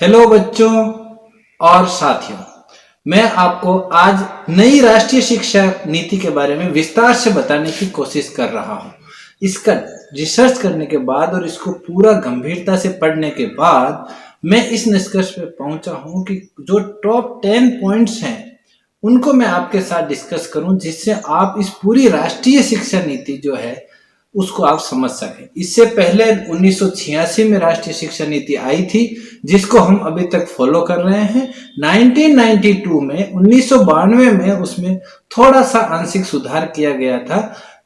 Hello बच्चों और साथियों, मैं आपको आज नई राष्ट्रीय शिक्षा नीति के बारे में विस्तार से बताने की कोशिश कर रहा हूं। इसका रिसर्च करने के बाद और इसको पूरा गंभीरता से पढ़ने के बाद मैं इस निष्कर्ष पे पहुंचा हूं कि जो टॉप 10 पॉइंट्स हैं उनको मैं आपके साथ डिस्कस करूं, जिससे आप इस पूरी राष्ट्रीय शिक्षा नीति जो है उसको आप समझ सकें। इससे पहले 1986 में राष्ट्रीय शिक्षा नीति आई थी, जिसको हम अभी तक फॉलो कर रहे हैं। 1992 में 1992 में उसमें थोड़ा सा आंशिक सुधार किया गया था।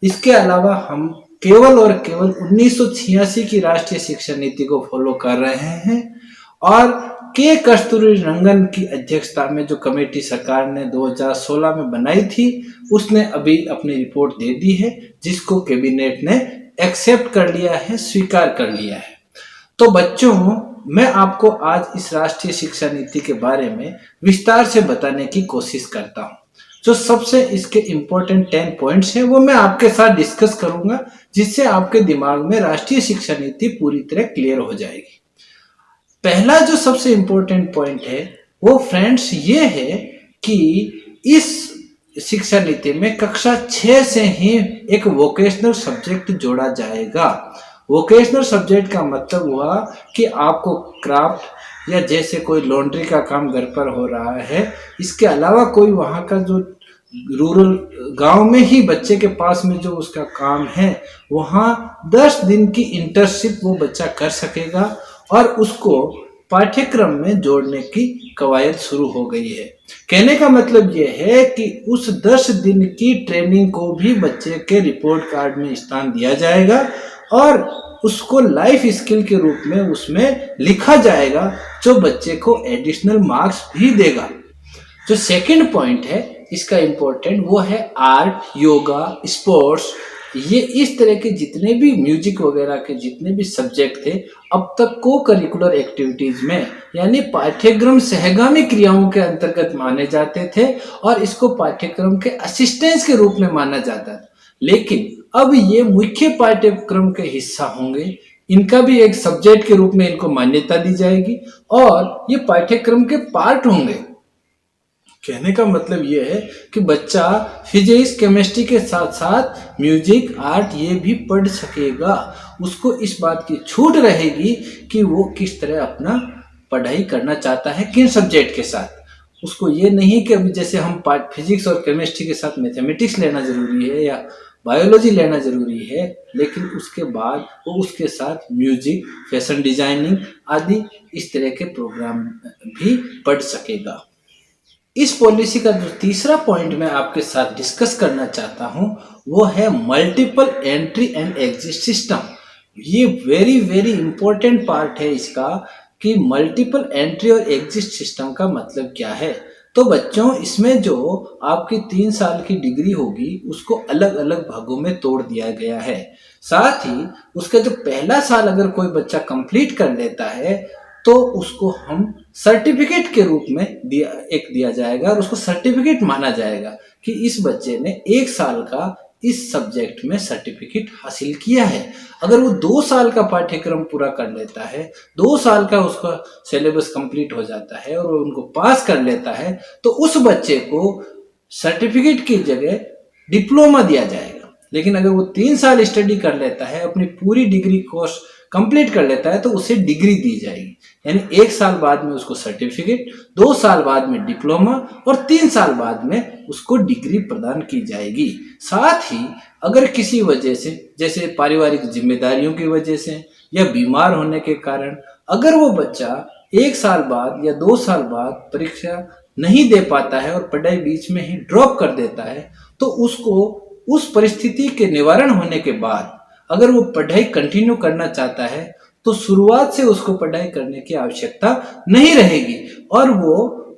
इसके अलावा हम केवल और केवल 1986 की राष्ट्रीय शिक्षा नीति को फॉलो कर रहे हैं। और के कस्तूरी रंगन की अध्यक्षता में जो कमेटी सरकार ने 2016 में बनाई थी, उसने अभी अपनी रिपोर्ट दे दी है, जिसको कैबिनेट ने एक्सेप्ट कर लिया है, स्वीकार कर लिया है। तो बच्चों, मैं आपको आज इस राष्ट्रीय शिक्षा नीति के बारे में विस्तार से बताने की कोशिश करता हूँ। जो सबसे इसके इम्पोर्टेंट 10 पॉइंट्स हैं वो मैं आपके साथ डिस्कस करूंगा, जिससे आपके दिमाग में राष्ट्रीय शिक्षा नीति पूरी तरह क्लियर हो जाएगी। पहला जो सबसे इम्पोर्टेंट पॉइंट है वो फ्रेंड्स ये है कि इस शिक्षा नीति में कक्षा 6 से ही एक वोकेशनल सब्जेक्ट जोड़ा जाएगा। वोकेशनल सब्जेक्ट का मतलब हुआ कि आपको क्राफ्ट या जैसे कोई लॉन्ड्री का काम घर पर हो रहा है, इसके अलावा कोई वहाँ का जो रूरल गांव में ही बच्चे के पास में जो उसका काम है, वहाँ 10 दिन की इंटर्नशिप वो बच्चा कर सकेगा और उसको पाठ्यक्रम में जोड़ने की कवायद शुरू हो गई है। कहने का मतलब यह है कि उस 10 दिन की ट्रेनिंग को भी बच्चे के रिपोर्ट कार्ड में स्थान दिया जाएगा और उसको लाइफ स्किल के रूप में उसमें लिखा जाएगा, जो बच्चे को एडिशनल मार्क्स भी देगा। जो सेकंड पॉइंट है इसका इम्पोर्टेंट, वो है आर्ट, योगा, स्पोर्ट्स। ये इस तरह के जितने भी म्यूजिक वगैरह के जितने भी सब्जेक्ट थे, अब तक को करिकुलर एक्टिविटीज में यानी पाठ्यक्रम सहगामी क्रियाओं के अंतर्गत माने जाते थे और इसको पाठ्यक्रम के असिस्टेंस के रूप में माना जाता था। लेकिन अब ये मुख्य पाठ्यक्रम के हिस्सा होंगे, इनका भी एक सब्जेक्ट के रूप में इनको मान्यता दी जाएगी और ये पाठ्यक्रम के पार्ट होंगे। कहने का मतलब ये है कि बच्चा फिजिक्स, केमिस्ट्री के साथ साथ म्यूजिक, आर्ट ये भी पढ़ सकेगा। उसको इस बात की छूट रहेगी कि वो किस तरह अपना पढ़ाई करना चाहता है, किन सब्जेक्ट के साथ। उसको ये नहीं कि अभी जैसे हम फिजिक्स और केमिस्ट्री के साथ मैथमेटिक्स लेना जरूरी है या बायोलॉजी लेना जरूरी है, लेकिन उसके बाद वो उसके साथ म्यूजिक, फैशन डिजाइनिंग आदि इस तरह के प्रोग्राम भी पढ़ सकेगा। इस पॉलिसी का जो तीसरा पॉइंट मैं आपके साथ डिस्कस करना चाहता हूं वो है multiple entry and exit system. ये वेरी वेरी इंपॉर्टेंट पार्ट है इसका कि मल्टीपल एंट्री और एग्जिट सिस्टम का मतलब क्या है। तो बच्चों, इसमें जो आपकी 3 साल की डिग्री होगी उसको अलग अलग भागों में तोड़ दिया गया है। साथ ही उसका जो पहला साल अगर कोई बच्चा कंप्लीट कर लेता है तो उसको हम सर्टिफिकेट के रूप में दिया जाएगा और उसको सर्टिफिकेट माना जाएगा कि इस बच्चे ने 1 साल का इस सब्जेक्ट में सर्टिफिकेट हासिल किया है। अगर वो 2 साल का पाठ्यक्रम पूरा कर लेता है, 2 साल का उसका सिलेबस कंप्लीट हो जाता है और वो उनको पास कर लेता है, तो उस बच्चे को सर्टिफिकेट की जगह डिप्लोमा दिया जाएगा। लेकिन अगर वो 3 साल स्टडी कर लेता है, अपनी पूरी डिग्री कोर्स कंप्लीट कर लेता है, तो उसे डिग्री दी जाएगी। यानी 1 साल बाद में उसको सर्टिफिकेट, 2 साल बाद में डिप्लोमा और 3 साल बाद में उसको डिग्री प्रदान की जाएगी। साथ ही अगर किसी वजह से, जैसे पारिवारिक जिम्मेदारियों की वजह से या बीमार होने के कारण, अगर वो बच्चा 1 साल बाद या 2 साल बाद परीक्षा नहीं दे पाता है और पढ़ाई बीच में ही ड्रॉप कर देता है, तो उसको उस परिस्थिति के निवारण होने के बाद अगर वो पढ़ाई कंटिन्यू करना चाहता है तो शुरुआत से उसको पढ़ाई करने की आवश्यकता नहीं रहेगी और वो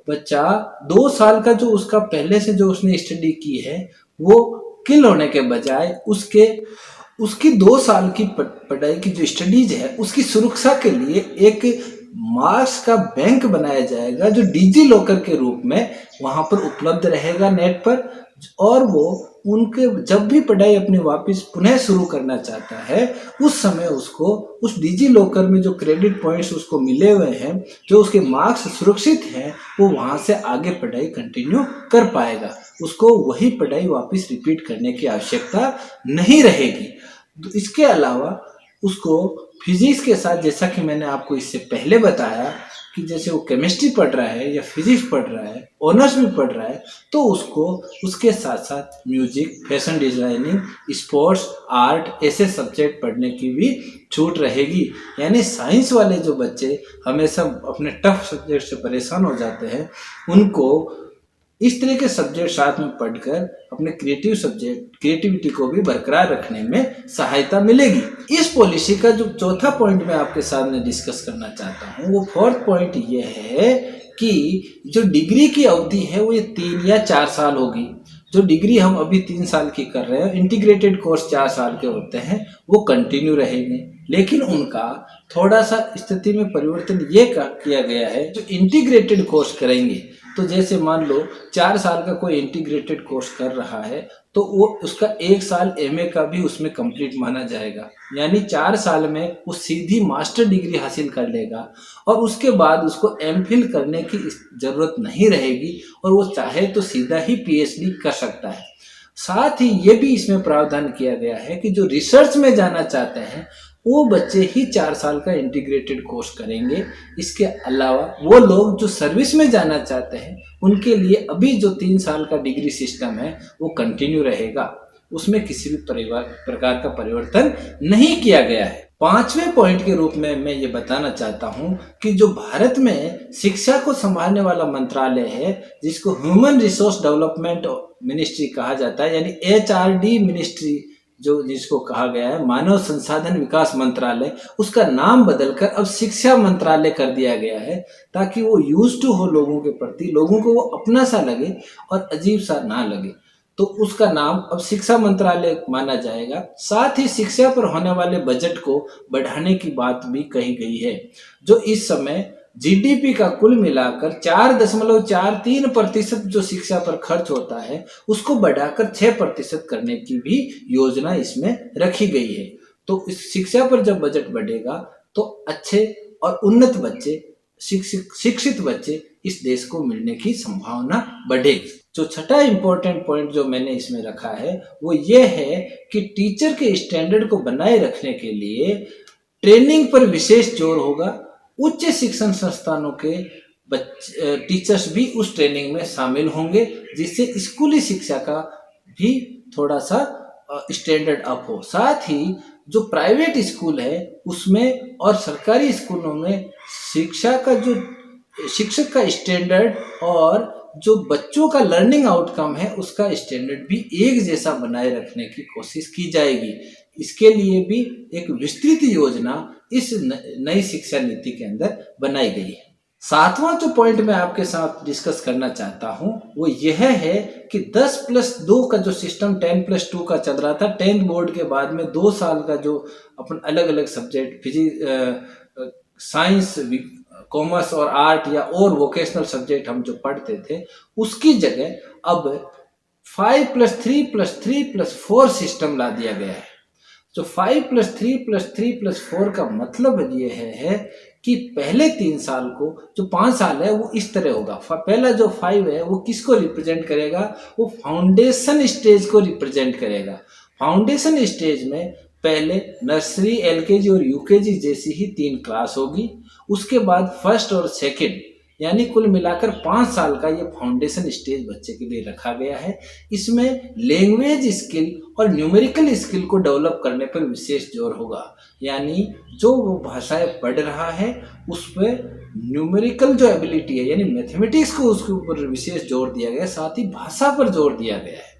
बच्चा 2 साल का जो उसका पहले से जो उसने स्टडी की है वो किल होने के बजाय उसकी 2 साल की पढ़ाई की जो स्टडीज है उसकी सुरक्षा के लिए एक मार्क्स का बैंक बनाया जाएगा, जो डिजी लॉकर के रूप में वहां पर उपलब्ध रहेगा नेट पर। और वो उनके जब भी पढ़ाई अपनी वापस पुनः शुरू करना चाहता है, उस समय उसको उस डिजी लॉकर में जो क्रेडिट पॉइंट्स उसको मिले हुए हैं, जो उसके मार्क्स सुरक्षित हैं, वो वहाँ से आगे पढ़ाई कंटिन्यू कर पाएगा। उसको वही पढ़ाई वापस रिपीट करने की आवश्यकता नहीं रहेगी। तो इसके अलावा उसको फिजिक्स के साथ, जैसा कि मैंने आपको इससे पहले बताया कि जैसे वो केमिस्ट्री पढ़ रहा है या फिजिक्स पढ़ रहा है, ऑनर्स भी पढ़ रहा है, तो उसको उसके साथ साथ music, fashion designing, sports, art ऐसे सब्जेक्ट पढ़ने की भी छूट रहेगी। यानी साइंस वाले जो बच्चे हमेशा अपने टफ सब्जेक्ट से परेशान हो जाते हैं, उनको इस तरह के सब्जेक्ट साथ में पढ़कर अपने क्रिएटिविटी को भी बरकरार रखने में सहायता मिलेगी। इस पॉलिसी का जो चौथा पॉइंट मैं आपके सामने डिस्कस करना चाहता हूँ, वो फोर्थ पॉइंट ये है कि जो डिग्री की अवधि है वो ये 3 या 4 साल होगी। जो डिग्री हम अभी 3 साल की कर रहे हैं, इंटीग्रेटेड कोर्स 4 साल के होते हैं, वो कंटिन्यू रहेंगे। लेकिन उनका थोड़ा सा स्थिति में परिवर्तन ये किया गया है, जो इंटीग्रेटेड कोर्स करेंगे, तो जैसे मान लो 4 साल का कोई इंटीग्रेटेड कोर्स कर रहा है, तो वो उसका 1 साल एमए का भी उसमें कंप्लीट माना जाएगा। यानी 4 साल में वो सीधी मास्टर डिग्री हासिल कर लेगा और उसके बाद उसको एमफिल करने की जरूरत नहीं रहेगी और वो चाहे तो सीधा ही पीएचडी कर सकता है। साथ ही ये भी इसमें प्रावधान किया गया है कि जो रिसर्च में जाना चाहते हैं, वो बच्चे ही 4 साल का इंटीग्रेटेड कोर्स करेंगे। इसके अलावा वो लोग जो सर्विस में जाना चाहते हैं, उनके लिए अभी जो 3 साल का डिग्री सिस्टम है वो कंटिन्यू रहेगा, उसमें किसी भी प्रकार का परिवर्तन नहीं किया गया है। 5वें पॉइंट के रूप में मैं ये बताना चाहता हूँ कि जो भारत में शिक्षा को संभालने वाला मंत्रालय है, जिसको ह्यूमन रिसोर्स डेवलपमेंट मिनिस्ट्री कहा जाता है, यानी एचआरडी मिनिस्ट्री जो जिसको कहा गया है, मानव संसाधन विकास मंत्रालय, उसका नाम बदलकर अब शिक्षा मंत्रालय कर दिया गया है, ताकि वो यूज टू हो लोगों के प्रति, लोगों को वो अपना सा लगे और अजीब सा ना लगे। तो उसका नाम अब शिक्षा मंत्रालय माना जाएगा। साथ ही शिक्षा पर होने वाले बजट को बढ़ाने की बात भी कही गई है, जो इस समय जीडीपी का कुल मिलाकर 4.43% जो शिक्षा पर खर्च होता है, उसको बढ़ाकर 6% करने की भी योजना इसमें रखी गई है। तो इस शिक्षा पर जब बजट बढ़ेगा तो अच्छे और उन्नत बच्चे, शिक्षित बच्चे इस देश को मिलने की संभावना बढ़ेगी। जो छठा इंपॉर्टेंट पॉइंट जो मैंने इसमें रखा है, वो ये है कि टीचर के स्टैंडर्ड को बनाए रखने के लिए ट्रेनिंग पर विशेष जोर होगा। उच्च शिक्षण संस्थानों के टीचर्स भी उस ट्रेनिंग में शामिल होंगे, जिससे स्कूली शिक्षा का भी थोड़ा सा स्टैंडर्ड अप हो। साथ ही जो प्राइवेट स्कूल है उसमें और सरकारी स्कूलों में शिक्षा का जो शिक्षक का स्टैंडर्ड और जो बच्चों का लर्निंग आउटकम है, उसका स्टैंडर्ड भी एक जैसा बनाए रखने की कोशिश की जाएगी। इसके लिए भी एक विस्तृत योजना इस नई शिक्षा नीति के अंदर बनाई गई है। 7वां जो पॉइंट मैं आपके साथ डिस्कस करना चाहता हूं, वो यह है कि 10+2 का जो सिस्टम 10+2 का चल रहा था, 10th बोर्ड के बाद में 2 साल का जो अपन अलग अलग सब्जेक्ट फिजिक्स, साइंस, कॉमर्स और आर्ट या और वोकेशनल सब्जेक्ट हम जो पढ़ते थे, उसकी जगह अब 5+3+3+4 सिस्टम ला दिया गया है। जो 5+3+3+4 का मतलब ये है कि पहले 3 साल को, जो 5 साल है, वो इस तरह होगा। पहला जो 5 है वो किसको रिप्रेजेंट करेगा? वो फाउंडेशन स्टेज को रिप्रेजेंट करेगा। फाउंडेशन स्टेज में पहले नर्सरी, एलकेजी और यूकेजी जैसी ही 3 क्लास होगी। उसके बाद फर्स्ट और सेकंड, यानी कुल मिलाकर 5 साल का ये फाउंडेशन स्टेज बच्चे के लिए रखा गया है। इसमें लैंग्वेज स्किल और न्यूमेरिकल स्किल को डेवलप करने पर विशेष जोर होगा। यानी जो वो भाषाएं पढ़ रहा है उस पर न्यूमेरिकल जो एबिलिटी है, यानी मैथमेटिक्स को उसके ऊपर विशेष जोर दिया गया है, साथ ही भाषा पर जोर दिया गया है।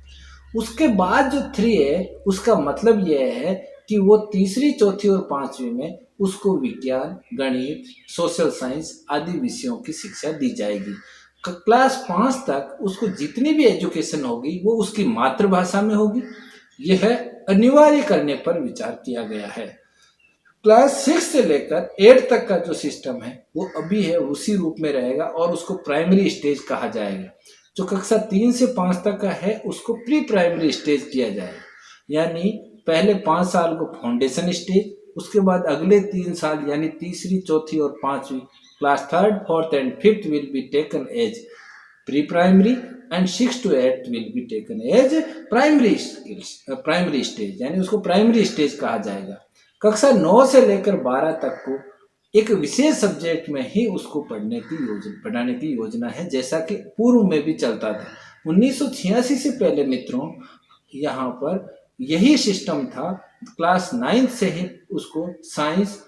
उसके बाद जो 3 है, उसका मतलब यह है कि वो तीसरी, चौथी और 5वीं में उसको विज्ञान, गणित, सोशल साइंस आदि विषयों की शिक्षा दी जाएगी। क्लास 5 तक उसको जितनी भी एजुकेशन होगी वो उसकी मातृभाषा में होगी। यह अनिवार्य करने पर विचार किया गया है। क्लास 6 से लेकर 8 तक का जो सिस्टम है वो अभी है उसी रूप में रहेगा और उसको प्राइमरी स्टेज कहा जाएगा। जो कक्षा 3 से 5 तक का है उसको प्री प्राइमरी स्टेज किया जाए, यानी पहले 5 साल को फाउंडेशन स्टेज, उसके बाद अगले 3 साल यानी तीसरी, चौथी और पांचवी class 3rd, 4th and 5th will be taken as pre primary and 6 to 8 will be taken as primary stage, यानी उसको प्राइमरी स्टेज कहा जाएगा। कक्षा 9 से लेकर 12 तक को एक विशेष सब्जेक्ट में ही उसको पढ़ाने की योजना है, जैसा कि पूर्व में भी चलता था। 1986 से पहले मित्रों यहाँ पर यही सिस्टम था, क्लास 9 से ही उसको साइंस,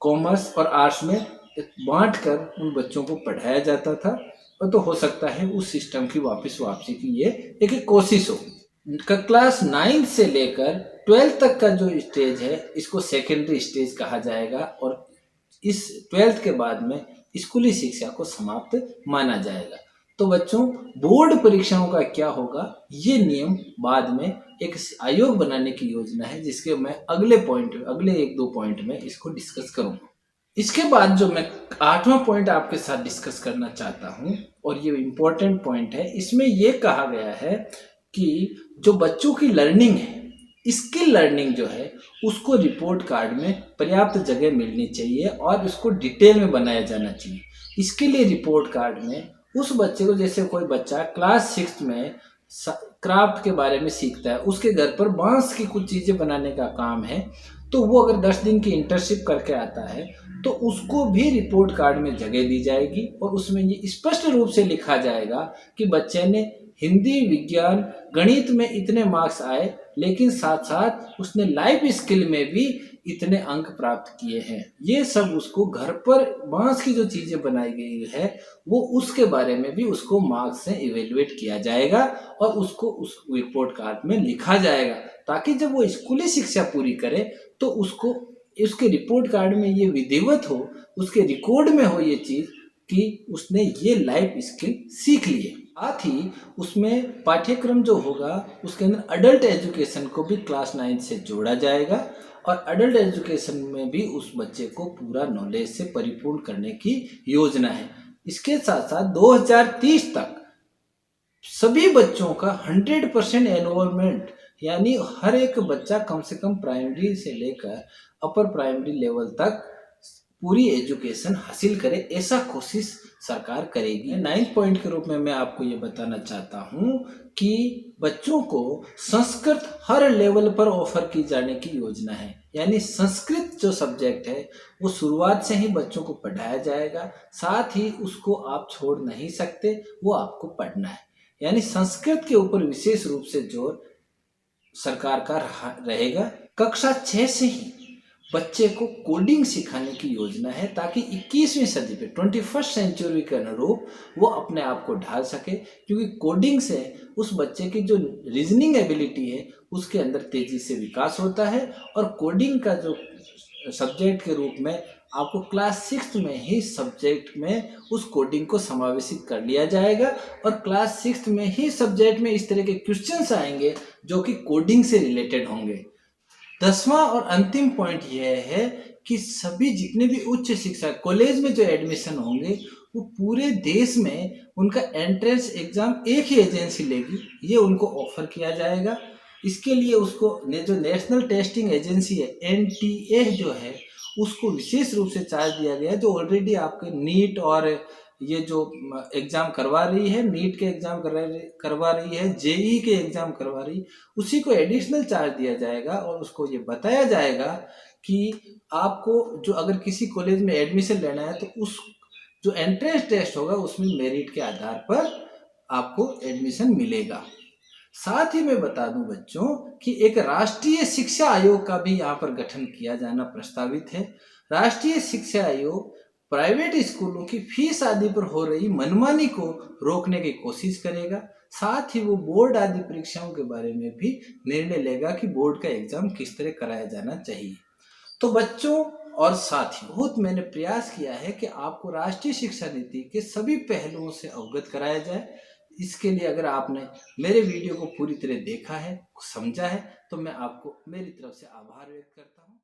कॉमर्स और आर्ट्स में बांट कर उन बच्चों को पढ़ाया जाता था। और तो हो सकता है उस सिस्टम की वापसी की ये एक कोशिश हो। क्लास 9 से लेकर 12 तक का जो स्टेज है इसको सेकेंडरी स्टेज कहा जाएगा, और इस 12th के बाद में स्कूली शिक्षा को समाप्त माना जाएगा। तो बच्चों, बोर्ड परीक्षाओं का क्या होगा, ये नियम बाद में एक आयोग बनाने की योजना है, जिसके मैं अगले 1-2 पॉइंट में इसको डिस्कस करूंगा। इसके बाद जो मैं 8वां पॉइंट आपके साथ डिस्कस करना चाहता हूं, और ये इम्पोर्टेंट पॉइंट है, इसमें ये कहा गया है कि जो बच्चों की लर्निंग है, स्किल लर्निंग जो है, उसको रिपोर्ट कार्ड में पर्याप्त जगह मिलनी चाहिए और उसको डिटेल में बनाया जाना चाहिए। इसके लिए रिपोर्ट कार्ड में उस बच्चे को, जैसे कोई बच्चा क्लास 6 में क्राफ्ट के बारे में सीखता है, उसके घर पर बांस की कुछ चीज़ें बनाने का काम है, तो वो अगर 10 दिन की इंटर्नशिप करके आता है तो उसको भी रिपोर्ट कार्ड में जगह दी जाएगी, और उसमें ये स्पष्ट रूप से लिखा जाएगा कि बच्चे ने हिंदी, विज्ञान, गणित में इतने मार्क्स आए, लेकिन साथ साथ उसने लाइफ स्किल में भी इतने अंक प्राप्त किए हैं। ये सब उसको घर पर बांस की जो चीज़ें बनाई गई है वो उसके बारे में भी उसको मार्क्स से इवेल्युएट किया जाएगा और उसको उस रिपोर्ट कार्ड में लिखा जाएगा, ताकि जब वो स्कूली शिक्षा पूरी करे तो उसको उसके रिपोर्ट कार्ड में ये विधिवत हो, उसके रिकॉर्ड में हो ये चीज़ कि उसने ये लाइफ स्किल सीख लिए। साथ ही उसमें पाठ्यक्रम जो होगा उसके अंदर अडल्ट एजुकेशन को भी क्लास 9 से जोड़ा जाएगा, और अडल्ट एजुकेशन में भी उस बच्चे को पूरा नॉलेज से परिपूर्ण करने की योजना है। इसके साथ साथ 2030 तक सभी बच्चों का 100% एनरोलमेंट, यानी हर एक बच्चा कम से कम प्राइमरी से लेकर अपर प्राइमरी लेवल तक पूरी एजुकेशन हासिल करे, ऐसा कोशिश सरकार करेगी। 9th पॉइंट के रूप में मैं आपको ये बताना चाहता हूँ कि बच्चों को संस्कृत हर लेवल पर ऑफर की जाने की योजना है, यानी संस्कृत जो सब्जेक्ट है वो शुरुआत से ही बच्चों को पढ़ाया जाएगा, साथ ही उसको आप छोड़ नहीं सकते, वो आपको पढ़ना है। यानी संस्कृत के ऊपर विशेष रूप से जोर सरकार का रहेगा। कक्षा 6 से ही बच्चे को कोडिंग सिखाने की योजना है, ताकि 21वीं सदी पे 21st सेंचुरी के अनुरूप वो अपने आप को ढाल सके, क्योंकि कोडिंग से उस बच्चे की जो रीजनिंग एबिलिटी है उसके अंदर तेजी से विकास होता है, और कोडिंग का जो सब्जेक्ट के रूप में आपको क्लास 6 में ही सब्जेक्ट में उस कोडिंग को समावेशित कर लिया जाएगा, और क्लास 6 में ही सब्जेक्ट में इस तरह के क्वेश्चंस आएंगे जो कि कोडिंग से रिलेटेड होंगे। 10वां और अंतिम पॉइंट यह है कि सभी जितने भी उच्च शिक्षा कॉलेज में जो एडमिशन होंगे वो पूरे देश में उनका एंट्रेंस एग्जाम एक ही एजेंसी लेगी, ये उनको ऑफर किया जाएगा। इसके लिए उसको जो नेशनल टेस्टिंग एजेंसी है NTA जो है उसको विशेष रूप से चार्ज दिया गया है, जो ऑलरेडी आपके नीट और ये जो एग्जाम करवा रही है, नीट के एग्जाम करवा रही है, जेई के एग्जाम करवा रही, उसी को एडिशनल चार्ज दिया जाएगा, और उसको ये बताया जाएगा कि आपको जो अगर किसी कॉलेज में एडमिशन लेना है तो उस जो एंट्रेंस टेस्ट होगा उसमें मेरिट के आधार पर आपको एडमिशन मिलेगा। साथ ही मैं बता दूं बच्चों कि एक राष्ट्रीय शिक्षा आयोग का भी यहाँ पर गठन किया जाना प्रस्तावित है। राष्ट्रीय शिक्षा आयोग प्राइवेट स्कूलों की फीस आदि पर हो रही मनमानी को रोकने की कोशिश करेगा, साथ ही वो बोर्ड आदि परीक्षाओं के बारे में भी निर्णय लेगा कि बोर्ड का एग्जाम किस तरह कराया जाना चाहिए। तो बच्चों और साथियों, बहुत मैंने प्रयास किया है कि आपको राष्ट्रीय शिक्षा नीति के सभी पहलुओं से अवगत कराया जाए। इसके लिए अगर आपने मेरे वीडियो को पूरी तरह देखा है, समझा है, तो मैं आपको मेरी तरफ से आभार व्यक्त करता हूँ।